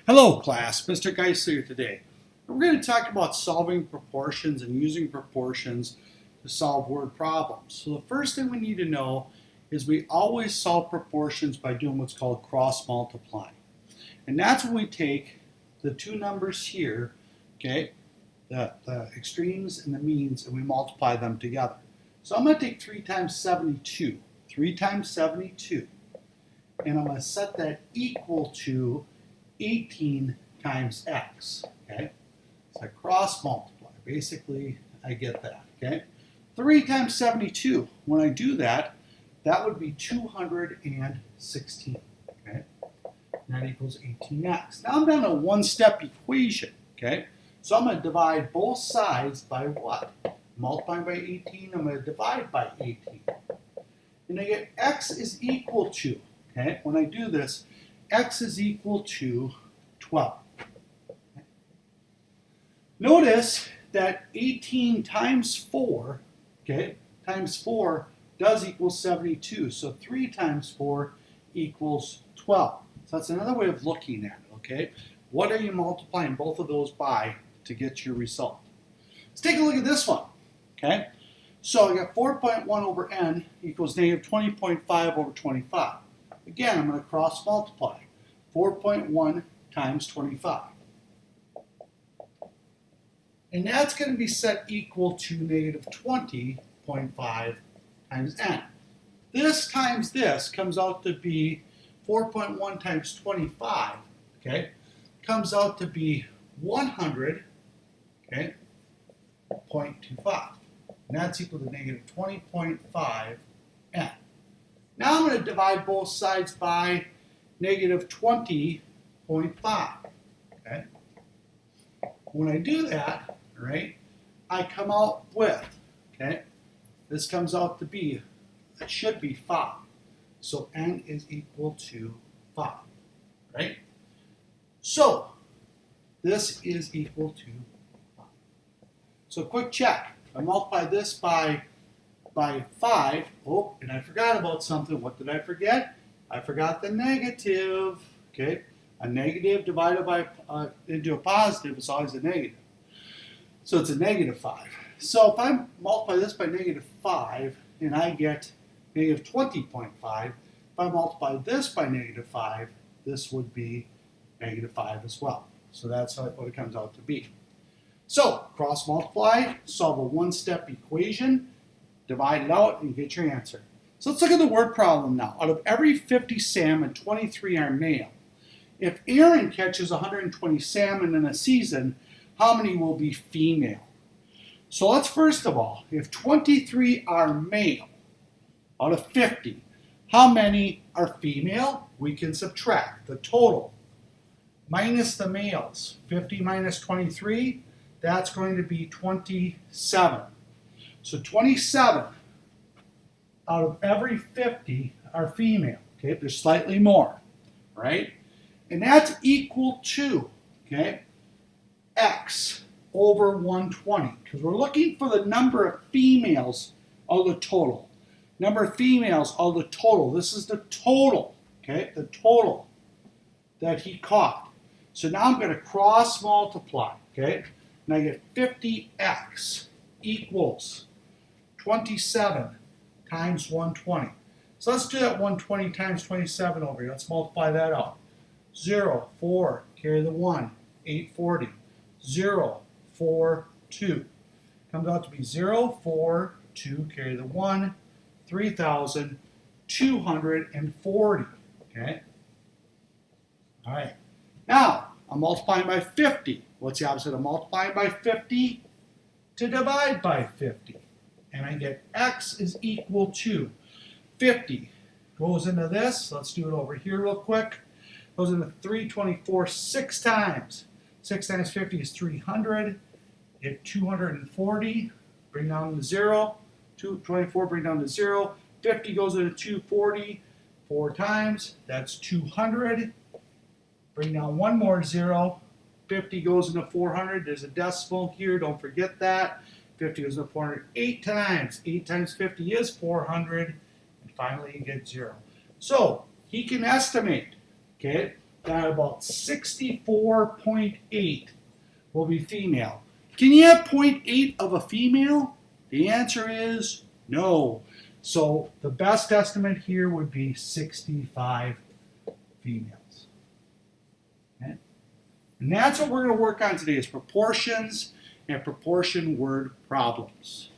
Hello class, Mr. Geisler here today. We're going to talk about solving proportions and using proportions to solve word problems. So the first thing we need to know is we always solve proportions by doing what's called cross multiplying. And that's when we take the two numbers here, okay, the extremes and the means, and we multiply them together. So I'm going to take 3 times 72, 3 times 72, and I'm going to set that equal to 18 times x, okay? So I cross multiply. Basically, I get that, okay? 3 times 72, when I do that, that would be 216, okay? And that equals 18x. Now I'm down to a one-step equation, okay? So I'm going to divide both sides by what? Multiplying by 18, I'm going to divide by 18. And I get x is equal to, okay, when I do this, x is equal to 12. Okay. Notice that 18 times 4, okay, times 4 does equal 72. So 3 times 4 equals 12. So that's another way of looking at it, okay? What are you multiplying both of those by to get your result? Let's take a look at this one, okay? So I got 4.1 over n equals negative 20.5 over 25. Again, I'm going to cross multiply. 4.1 times 25. And that's going to be set equal to negative 20.5 times n. This times this comes out to be 4.1 times 25, okay, comes out to be 100, okay, 0.25. And that's equal to negative 20.5 n. Now I'm going to divide both sides by negative 20.5, okay? When I do that, right, I come out with, okay, this comes out to be, it should be 5. So n is equal to 5, right? So this is equal to 5. So quick check. I multiply this by 5. Oh, and I forgot about something. What did I forget? I forgot the negative. Okay, a negative divided by into a positive is always a negative. So it's a negative 5. So if I multiply this by negative 5, and I get negative 20.5, if I multiply this by negative 5, this would be negative 5 as well. So that's what it comes out to be. So cross multiply, solve a one-step equation, divide it out, and get your answer. So let's look at the word problem now. Out of every 50 salmon, 23 are male. If Aaron catches 120 salmon in a season, how many will be female? So let's first of all, if 23 are male out of 50, how many are female? We can subtract the total minus the males. 50 minus 23, that's going to be 27. So 27 out of every 50 are female. Okay, there's slightly more, right? And that's equal to, okay, x over 120. Because we're looking for the number of females of the total. Number of females of the total. This is the total, okay, the total that he caught. So now I'm going to cross multiply, okay? And I get 50x equals 27 times 120. So let's do that 120 times 27 over here. Let's multiply that out. 0, 4, carry the 1, 840. 0, 4, 2. Comes out to be 0, 4, 2, carry the 1, 3,240. Okay? All right. Now, I'm multiplying by 50. What's the opposite of multiplying by 50? To divide by 50. And I get x is equal to 50. Goes into this. Let's do it over here real quick. Goes into 324 6 times. 6 times 50 is 300. Get 240. Bring down to 0. 224 bring down to 0. 50 goes into 240 4 times. That's 200. Bring down one more 0. 50 goes into 400. There's a decimal here. Don't forget that. 50 goes into 400 8 times. 8 times 50 is 400. And finally, you get 0. So he can estimate, okay, that about 64.8 will be female. Can you have 0.8 of a female? The answer is no. So the best estimate here would be 65 females. Okay? And that's what we're going to work on today is proportions and proportion word problems.